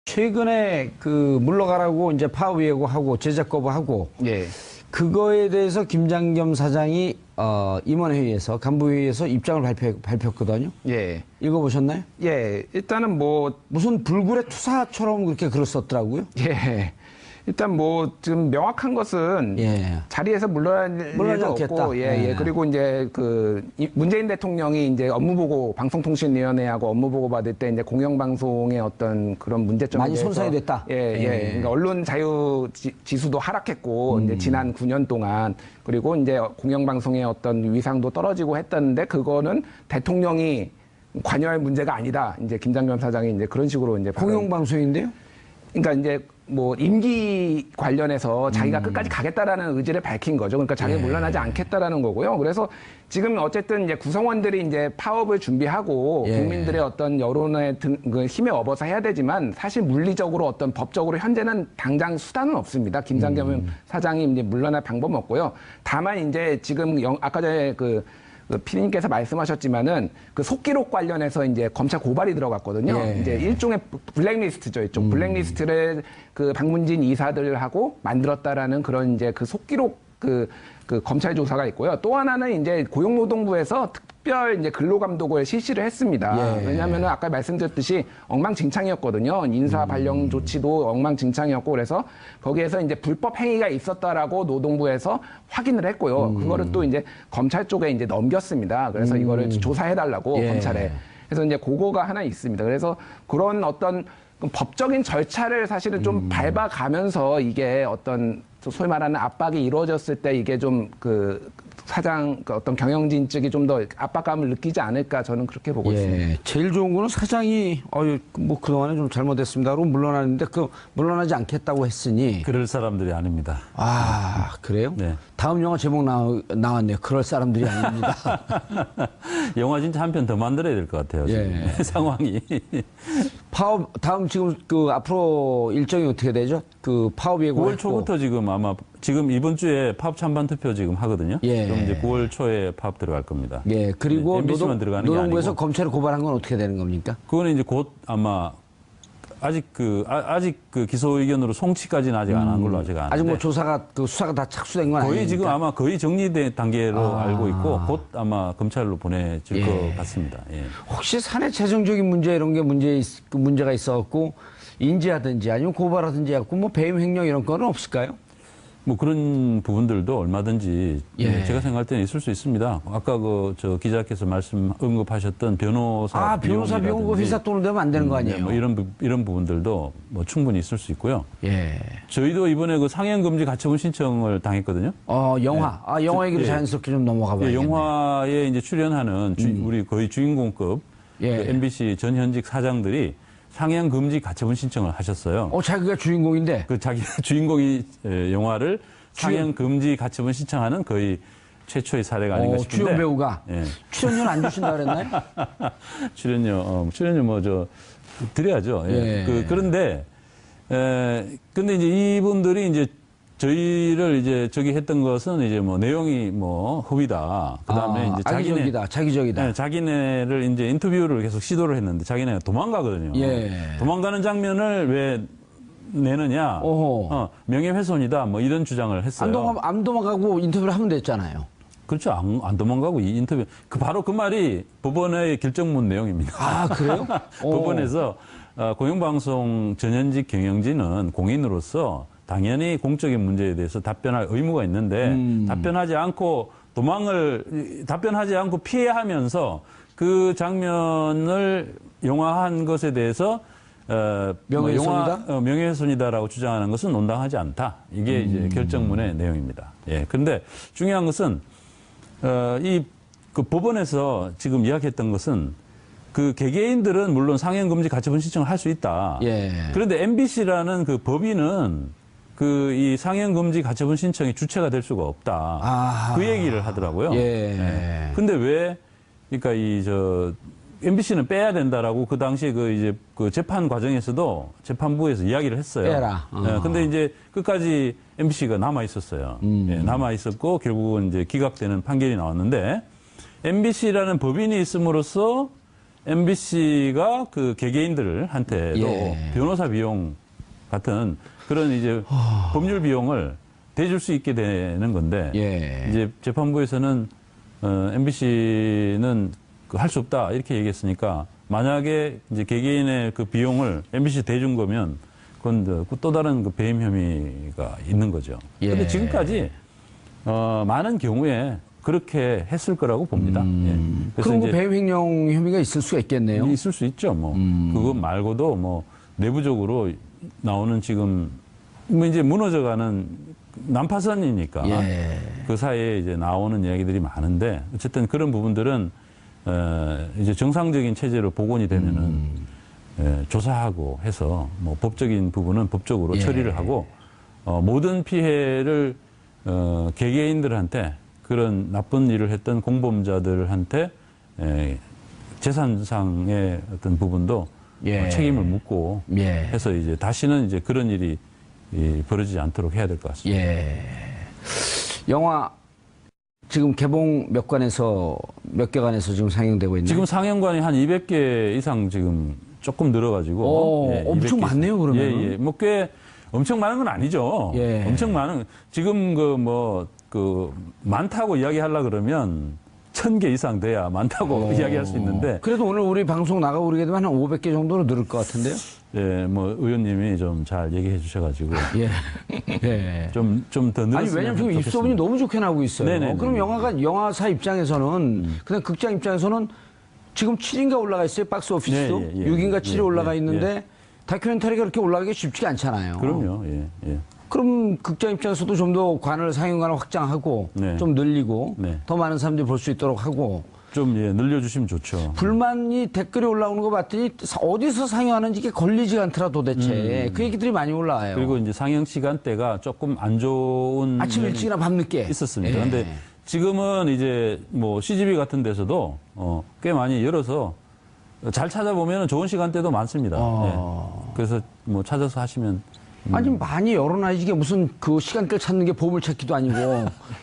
최근에 그 물러가라고 이제 파업 예고하고 제작 거부하고 예. 그거에 대해서 김장겸 사장이 임원회의에서 간부회의에서 입장을 발표했거든요. 예. 읽어보셨나요? 예. 일단은 뭐 무슨 불굴의 투사처럼 그렇게 글을 썼더라고요. 예. 일단 뭐 지금 명확한 것은 예. 자리에서 물러날 일도 않겠다. 없고 예. 예. 그리고 이제 그 문재인 대통령이 이제 업무보고 방송통신위원회하고 업무보고 받을 때 이제 공영방송의 어떤 그런 문제점에 많이 대해서 손상이 됐다. 예. 예. 그러니까 언론 자유 지수도 하락했고 이제 지난 9년 동안 그리고 이제 공영방송의 어떤 위상도 떨어지고 했다는데 그거는 대통령이 관여할 문제가 아니다. 이제 김장겸 사장이 이제 그런 식으로 이제 공영방송인데요? 그러니까 이제 뭐 임기 관련해서 자기가 끝까지 가겠다라는 의지를 밝힌 거죠. 그러니까 자기가 물러나지 않겠다라는 거고요. 그래서 지금 어쨌든 이제 구성원들이 이제 파업을 준비하고 국민들의 어떤 여론의 그 힘에 업어서 해야 되지만 사실 물리적으로 어떤 법적으로 현재는 당장 수단은 없습니다. 김장겸 사장이 이제 물러날 방법은 없고요. 다만 이제 지금 아까 전에 그 피디님께서 말씀하셨지만은 그 속기록 관련해서 이제 검찰 고발이 들어갔거든요. 예. 이제 일종의 블랙리스트죠. 이쪽 블랙리스트를 그 박문진 이사들하고 만들었다라는 그런 이제 그 속기록 그 검찰 조사가 있고요. 또 하나는 이제 고용노동부에서 특별 이제 근로감독을 실시를 했습니다. 예. 왜냐하면 아까 말씀드렸듯이 엉망진창이었거든요. 인사 발령 조치도 엉망진창이었고 그래서 거기에서 이제 불법 행위가 있었다라고 노동부에서 확인을 했고요. 그거를 또 이제 검찰 쪽에 이제 넘겼습니다. 그래서 이거를 조사해달라고 검찰에. 그래서 이제 그거가 하나 있습니다. 그래서 그런 어떤 법적인 절차를 사실은 좀 밟아가면서 이게 어떤 소위 말하는 압박이 이루어졌을 때 이게 좀 그 사장 어떤 경영진 측이 좀 더 압박감을 느끼지 않을까 저는 그렇게 보고 있습니다. 제일 좋은 거는 사장이 뭐 그동안에 좀 잘못했습니다. 그러고 물러나는데 물러나지 않겠다고 했으니 그럴 사람들이 아닙니다. 아 그래요? 네. 다음 영화 제목 나왔네요. 그럴 사람들이 아닙니다. 영화 진짜 한 편 더 만들어야 될 것 같아요. 지금 상황이. 파업 다음 지금 그 앞으로 일정이 어떻게 되죠? 그 파업 예고 9월 초부터 지금 아마 지금 이번 주에 파업 찬반 투표 지금 하거든요. 그럼 이제 9월 초에 파업 들어갈 겁니다. 그리고 MBC만 들어가는 게 노동부에서 아니고. 검찰을 고발한 건 어떻게 되는 겁니까? 그거는 이제 곧 아마 아직 그 기소 의견으로 송치까지는 아직 안 한 걸로 아직 아는데. 아직 뭐 수사가 다 착수된 건 아니니까. 거의 지금 아마 거의 정리된 단계로 알고 있고 곧 아마 검찰로 보내질 것 같습니다. 예. 혹시 사내 재정적인 문제 이런 게 문제가 있어갖고 인지하든지 아니면 고발하든지 해갖고 뭐 배임 횡령 이런 거는 없을까요? 뭐 그런 부분들도 얼마든지 제가 생각할 때는 있을 수 있습니다. 아까 저 기자께서 언급하셨던 변호사 변호사 비용 그 회사 돈을 내면 안 되는 거 아니에요? 뭐 이런 부분들도 뭐 충분히 있을 수 있고요. 예. 저희도 이번에 그 상영 금지 가처분 신청을 당했거든요. 영화. 영화 얘기로 자연스럽게 좀 넘어가 봐야겠네요. 영화에 이제 출연하는 우리 거의 주인공급 그 MBC 전 현직 사장들이 상영 금지 가처분 신청을 하셨어요. 자기가 주인공인데? 자기 주인공이 영화를 상영 금지 가처분 신청하는 거의 최초의 사례가 아닌가 싶은데. 출연 배우가? 출연료는 안 주신다 그랬나요? 출연료 뭐 드려야죠. 그런데, 근데 이제 이분들이 이제 저희를 이제 했던 것은 이제 뭐 내용이 뭐 허위다. 그 다음에 이제 자기적이다. 자기네를 이제 인터뷰를 계속 시도를 했는데 자기네가 도망가거든요. 도망가는 장면을 왜 내느냐. 명예훼손이다. 뭐 이런 주장을 했어요. 안 도망가고 인터뷰를 하면 됐잖아요. 그렇죠. 안 도망가고 이 인터뷰. 바로 그 말이 법원의 결정문 내용입니다. 그래요? 법원에서 공영방송 전현직 경영진은 공인으로서 당연히 공적인 문제에 대해서 답변할 의무가 있는데 답변하지 않고 피해하면서 그 장면을 영화한 것에 대해서 명예훼손이다라고 주장하는 것은 온당하지 않다. 이게 이제 결정문의 내용입니다. 그런데 중요한 것은 그 법원에서 지금 이야기했던 것은 그 개개인들은 물론 상영 금지 가처분 신청을 할 수 있다. 그런데 MBC라는 그 법인은 이 상영 금지 가처분 신청이 주체가 될 수가 없다. 그 얘기를 하더라고요. 근데 왜 그러니까 MBC는 빼야 된다라고 그 당시에 그 재판 과정에서도 재판부에서 이야기를 했어요. 빼라. 근데 이제 끝까지 MBC가 남아 있었어요. 남아 있었고 결국은 이제 기각되는 판결이 나왔는데 MBC라는 법인이 있음으로써 MBC가 그 개개인들한테도 변호사 비용 같은 그런 이제 법률 비용을 대줄 수 있게 되는 건데 이제 재판부에서는 MBC는 할 수 없다 이렇게 얘기했으니까 만약에 이제 개개인의 그 비용을 MBC 대준 거면 그건 또 다른 그 배임 혐의가 있는 거죠. 그런데 지금까지 많은 경우에 그렇게 했을 거라고 봅니다. 그래서 그럼 배임 횡령 혐의가 있을 수가 있겠네요. 있을 수 있죠. 뭐 그거 말고도 뭐 내부적으로 나오는 지금 뭐 이제 무너져가는 난파선이니까 그 사이에 이제 나오는 이야기들이 많은데 어쨌든 그런 부분들은 이제 정상적인 체제로 복원이 되면은 조사하고 해서 뭐 법적인 부분은 법적으로 처리를 하고 모든 피해를 개개인들한테 그런 나쁜 일을 했던 공범자들한테 재산상의 어떤 부분도 책임을 묻고 해서 이제 다시는 이제 그런 일이 벌어지지 않도록 해야 될 것 같습니다. 영화 지금 개봉 몇 개관에서 지금 상영되고 있나요? 지금 상영관이 한 200개 이상 지금 조금 늘어가지고 엄청 많네요, 그러면. 뭐 꽤 엄청 많은 건 아니죠. 엄청 많은 지금 그 많다고 이야기하려 그러면 1000개 이상 돼야 많다고 이야기할 수 있는데. 그래도 오늘 우리 방송 나가고 그러게 되면 한 500개 정도로 늘을 것 같은데요? 뭐 의원님이 좀 잘 얘기해 주셔가지고. 좀 더 늘었으면. 아니, 왜냐면 지금 입소문이 너무 좋게 나오고 있어요. 그럼 영화사 입장에서는, 그냥 극장 입장에서는 지금 7인가 올라가 있어요, 박스 오피스도. 6인가 7이 올라가 있는데, 다큐멘터리가 그렇게 올라가기 쉽지가 않잖아요. 그럼요, 그럼 극장 입장에서도 좀 더 상영관을 확장하고, 좀 늘리고, 더 많은 사람들이 볼 수 있도록 하고. 좀 늘려주시면 좋죠. 불만이 댓글이 올라오는 거 봤더니 어디서 상영하는지 이게 걸리지가 않더라 도대체. 그 얘기들이 많이 올라와요. 그리고 이제 상영 시간대가 조금 안 좋은 아침 일찍이나 밤늦게 있었습니다. 그런데 지금은 이제 뭐 CGV 같은 데서도 꽤 많이 열어서 잘 찾아보면 좋은 시간대도 많습니다. 그래서 뭐 찾아서 하시면. 아니, 많이 열어놔야지. 이게 무슨 그 시간대를 찾는 게 보물찾기도 아니고.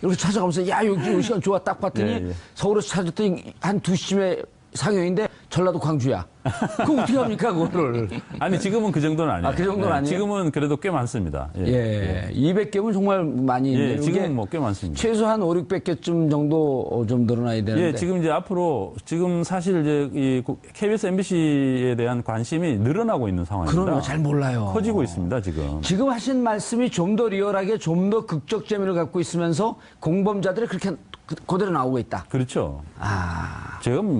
이렇게 찾아가면서, 야, 여기 시간 좋아. 딱 봤더니 서울에서 찾았더니 한 2시쯤에 상영인데 전라도 광주야. 그거 어떻게 합니까, 그거를. 아니, 지금은 그 정도는 아니에요. 그 정도는 아니에요? 지금은 그래도 꽤 많습니다. 200개면 정말 많이 있는데. 지금은 뭐 꽤 많습니다. 최소한 5, 600개쯤 정도 좀 늘어나야 되는데. 지금 이제 앞으로, 지금 사실 이제 이 KBS, MBC에 대한 관심이 늘어나고 있는 상황입니다. 그럼요, 잘 몰라요. 커지고 있습니다, 지금. 지금 하신 말씀이 좀 더 리얼하게 좀 더 극적 재미를 갖고 있으면서 공범자들이 그렇게 그대로 나오고 있다. 그렇죠.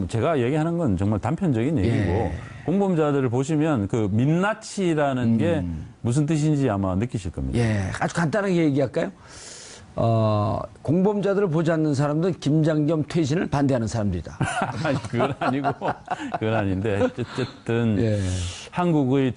제가 얘기하는 건 정말 단편적인 얘기고 공범자들을 보시면 그 민낯이라는 게 무슨 뜻인지 아마 느끼실 겁니다. 아주 간단하게 얘기할까요? 공범자들을 보지 않는 사람들은 김장겸 퇴진을 반대하는 사람들이다. 아니, 그건 아니고, 그건 아닌데, 어쨌든, 한국의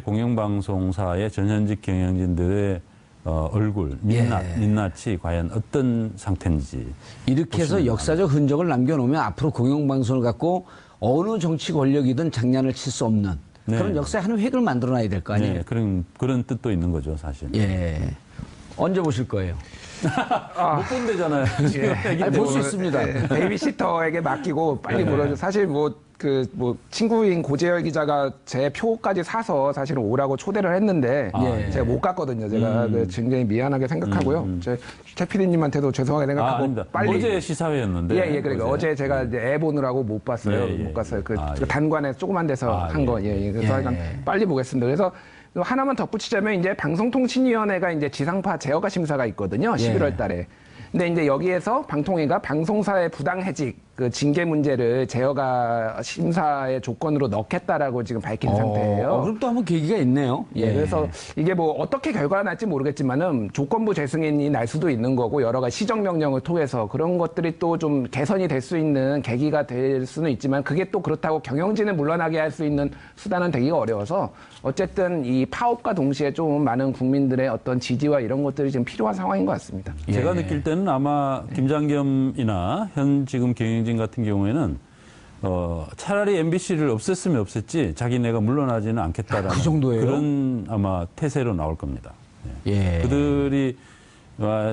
대공영방송사의 전현직 경영진들의 얼굴, 민낯이 과연 어떤 상태인지. 이렇게 해서 역사적 흔적을 남겨놓으면 앞으로 공영방송을 갖고 어느 정치 권력이든 장난을 칠 수 없는 그런 역사의 한 획을 만들어놔야 될 거 아니에요? 그런 뜻도 있는 거죠, 사실. 언제 보실 거예요? 못 본대잖아요. 볼 수 있습니다. 베이비시터에게 맡기고 빨리 물어줘. 사실 친구인 고재열 기자가 제 표까지 사서 사실은 오라고 초대를 했는데 제가 못 갔거든요. 제가 굉장히 미안하게 생각하고요. 최 PD님한테도 죄송하게 생각하고 아닙니다. 빨리 어제 시사회였는데. 그러니까 어제 제가 이제 애 보느라고 못 봤어요. 못 갔어요. 그 단관에 조그만 데서 한 거. 그래서 하여간 빨리 보겠습니다. 그래서 하나만 덧붙이자면 이제 방송통신위원회가 이제 지상파 제어가 심사가 있거든요. 11월 달에. 근데 이제 여기에서 방통위가 방송사의 부당해직 그 징계 문제를 제어가 심사의 조건으로 넣겠다라고 지금 밝힌 상태예요. 그럼 또 한번 계기가 있네요. 그래서 이게 뭐 어떻게 결과가 날지 모르겠지만은 조건부 재승인이 날 수도 있는 거고 여러 가지 시정명령을 통해서 그런 것들이 또 좀 개선이 될 수 있는 계기가 될 수는 있지만 그게 또 그렇다고 경영진을 물러나게 할 수 있는 수단은 되기가 어려워서 어쨌든 이 파업과 동시에 좀 많은 국민들의 어떤 지지와 이런 것들이 지금 필요한 상황인 것 같습니다. 제가 느낄 때는 아마 김장겸이나 현 지금 경영진 같은 경우에는 차라리 MBC를 없앴으면 없앴지 자기네가 물러나지는 않겠다라는 그 정도예요? 그런 아마 태세로 나올 겁니다. 그들이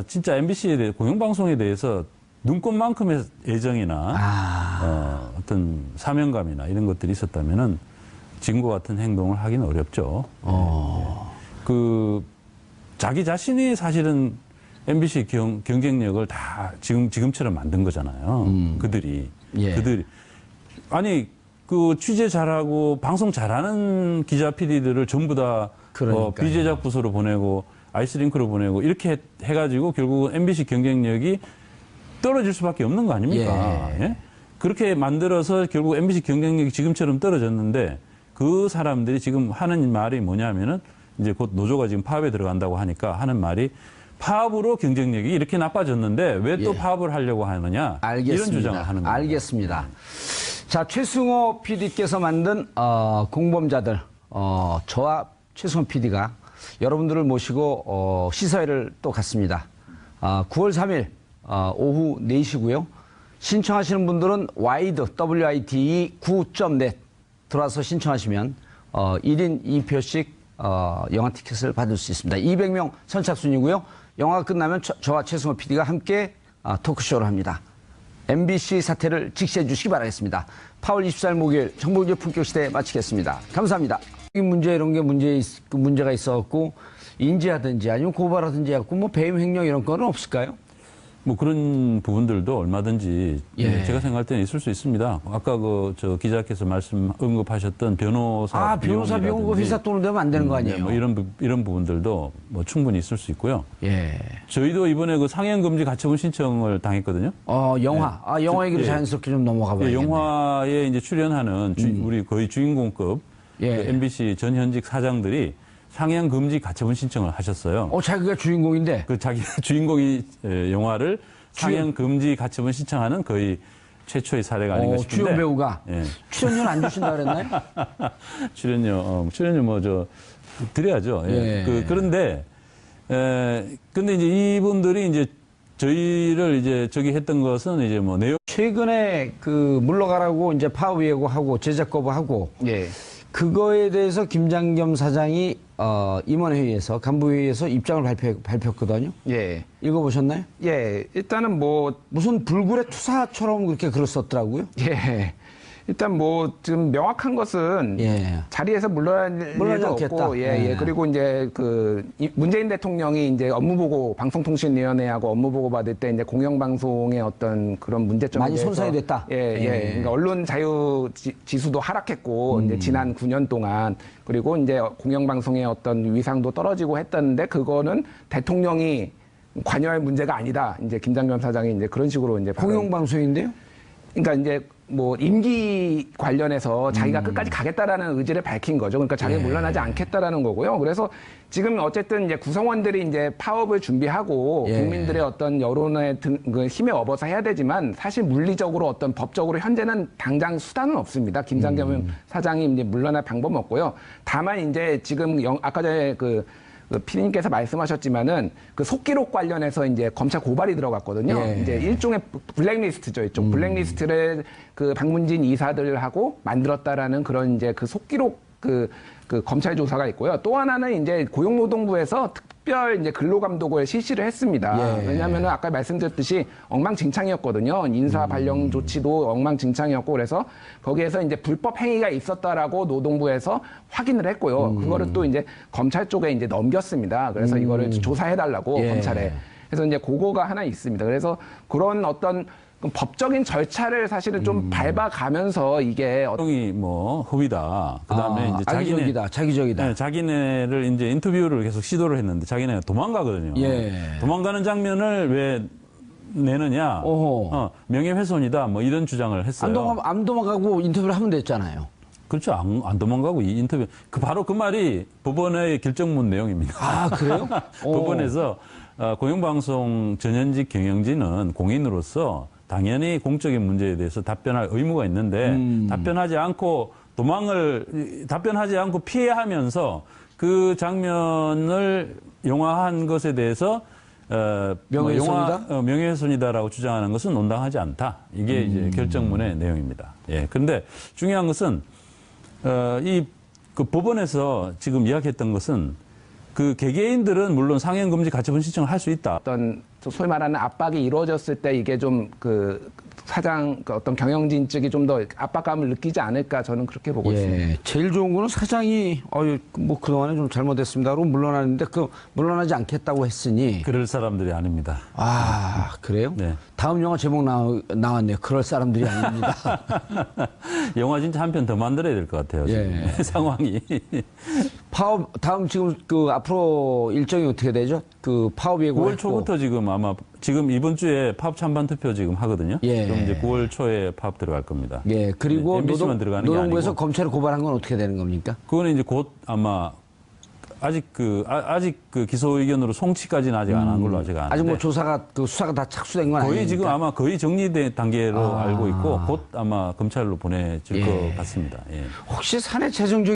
진짜 MBC에 대해 공영방송에 대해서 눈꽃만큼의 애정이나 어떤 사명감이나 이런 것들이 있었다면은 지금과 같은 행동을 하기는 어렵죠. 그 자기 자신이 사실은 MBC 경쟁력을 다 지금처럼 만든 거잖아요. 그들이. 아니, 그 취재 잘하고 방송 잘하는 기자 PD들을 전부 다 비제작 부서로 보내고 아이스링크로 보내고 이렇게 해가지고 결국은 MBC 경쟁력이 떨어질 수밖에 없는 거 아닙니까? 예? 그렇게 만들어서 결국 MBC 경쟁력이 지금처럼 떨어졌는데 그 사람들이 지금 하는 말이 뭐냐면은 이제 곧 노조가 지금 파업에 들어간다고 하니까 하는 말이 파업으로 경쟁력이 이렇게 나빠졌는데 왜 또 파업을 하려고 하느냐. 이런 주장을 하는 겁니다. 알겠습니다. 자, 최승호 PD께서 만든 공범자들, 저와 최승호 PD가 여러분들을 모시고 시사회를 또 갔습니다. 9월 3일 오후 4시고요. 신청하시는 분들은 wide, WIDE 9.net 들어와서 신청하시면 1인 2표씩 영화 티켓을 받을 수 있습니다. 200명 선착순이고요. 영화가 끝나면 저와 최승호 PD가 함께 토크쇼를 합니다. MBC 사태를 직시해 주시기 바라겠습니다. 8월 24일 목요일 정보기술 품격시대 마치겠습니다. 감사합니다. 이 문제 이런 게 문제가 있어갖고 인지하든지 아니면 고발하든지 해갖고 뭐 배임 횡령 이런 거는 없을까요? 뭐 그런 부분들도 얼마든지 제가 생각할 때는 있을 수 있습니다. 아까 저 기자께서 언급하셨던 변호사 비용 그 회사 돈을 내면 안 되는 거 아니에요? 뭐 이런 부분들도 뭐 충분히 있을 수 있고요. 저희도 이번에 그 상영금지 가처분 신청을 당했거든요. 영화. 영화 얘기를 자연스럽게 좀 넘어가 봐야겠네요. 영화에 이제 출연하는 우리 거의 주인공급 그 MBC 전현직 사장들이 상영 금지 가처분 신청을 하셨어요. 자기가 주인공인데? 자기 주인공이 영화를 상영 금지 가처분 신청하는 거의 최초의 사례가 아닌가 싶은데. 주연 배우가? 출연료는 안 주신다 그랬나요? 출연료 드려야죠. 그런데, 근데 이제 이분들이 이제 저희를 이제 했던 것은 이제 뭐 내용. 최근에 물러가라고 이제 파업 예고하고 제작 거부하고. 그거에 대해서 김장겸 사장이 임원회의에서 간부회의에서 입장을 발표했거든요. 읽어보셨나요? 일단은 무슨 불굴의 투사처럼 그렇게 글을 썼더라고요. 일단 지금 명확한 것은 자리에서 물러날 일도 없고 그리고 이제 문재인 대통령이 이제 업무보고 방송통신위원회하고 업무보고 받을 때 이제 공영방송의 어떤 그런 문제점에 많이 손상이 됐다. 그러니까 언론 자유 지수도 하락했고 이제 지난 9년 동안 그리고 이제 공영방송의 어떤 위상도 떨어지고 했었는데 그거는 대통령이 관여할 문제가 아니다. 이제 김장겸 사장이 이제 그런 식으로 이제 공영방송인데요? 그러니까 이제 임기 관련해서 자기가 끝까지 가겠다라는 의지를 밝힌 거죠. 그러니까 자기가 물러나지 않겠다라는 거고요. 그래서 지금 어쨌든 이제 구성원들이 이제 파업을 준비하고 국민들의 어떤 여론의 힘에 업어서 해야 되지만 사실 물리적으로 어떤 법적으로 현재는 당장 수단은 없습니다. 김장겸 사장이 이제 물러날 방법은 없고요. 다만 이제 지금 아까 전에 피디님께서 말씀하셨지만은 속기록 관련해서 이제 검찰 고발이 들어갔거든요. 이제 일종의 블랙리스트죠. 이쪽 블랙리스트를 박문진 이사들하고 만들었다라는 그런 이제 속기록 검찰 조사가 있고요. 또 하나는 이제 고용노동부에서 특별 이제 근로감독을 실시를 했습니다. 왜냐하면은 아까 말씀드렸듯이 엉망진창이었거든요. 인사 발령 조치도 엉망진창이었고 그래서 거기에서 이제 불법 행위가 있었다라고 노동부에서 확인을 했고요. 그거를 또 이제 검찰 쪽에 이제 넘겼습니다. 그래서 이거를 조사해달라고 검찰에. 그래서 이제 그거가 하나 있습니다. 그래서 그런 어떤 법적인 절차를 사실은 좀 밟아가면서 이게 어떤 허위다. 그다음에 이제 자기적이다. 자기네를 이제 인터뷰를 계속 시도를 했는데 자기네가 도망가거든요. 도망가는 장면을 왜 내느냐? 명예훼손이다. 이런 주장을 했어요. 안 도망가고 인터뷰를 하면 됐잖아요. 그렇죠. 안 도망가고 이 인터뷰 바로 그 말이 법원의 결정문 내용입니다. 그래요? 법원에서 공영방송 전현직 경영진은 공인으로서 당연히 공적인 문제에 대해서 답변할 의무가 있는데 답변하지 않고 피해하면서 그 장면을 용화한 것에 대해서 명예훼손이다? 명예훼손이다라고 주장하는 것은 온당하지 않다. 이게 이제 결정문의 내용입니다. 그런데 중요한 것은 법원에서 지금 이야기했던 것은 그 개개인들은 물론 상해금지 가처분 신청을 할 수 있다. 어떤 소위 말하는 압박이 이루어졌을 때 이게 좀 그 사장 그 어떤 경영진 측이 좀 더 압박감을 느끼지 않을까 저는 그렇게 보고 있습니다. 제일 좋은 거는 사장이 뭐 그동안에 좀 잘못했습니다로 물러나는데 물러나지 않겠다고 했으니 그럴 사람들이 아닙니다. 아 그래요? 네. 다음 영화 제목 나왔네요. 그럴 사람들이 아닙니다. 영화 진짜 한 편 더 만들어야 될 것 같아요. 지금 상황이. 파업 다음 지금 그 앞으로 일정이 어떻게 되죠? 그 파업 예고 9월 초부터 지금 아마 지금 이번 주에 파업 찬반 투표 지금 하거든요. 그럼 이제 9월 초에 파업 들어갈 겁니다. 그리고 MBC만 들어가는 게 노동부에서 아니고. 검찰에 고발한 건 어떻게 되는 겁니까? 그거는 이제 곧 아마 아직 그 기소 의견으로 송치까지는 아직 안 한 걸로 아직 아는데. 아직 뭐 조사가 수사가 다 착수된 건 거의 아니니까. 지금 아마 거의 정리된 단계로 알고 있고 곧 아마 검찰로 보내질 것 같습니다. 혹시 사내 재정적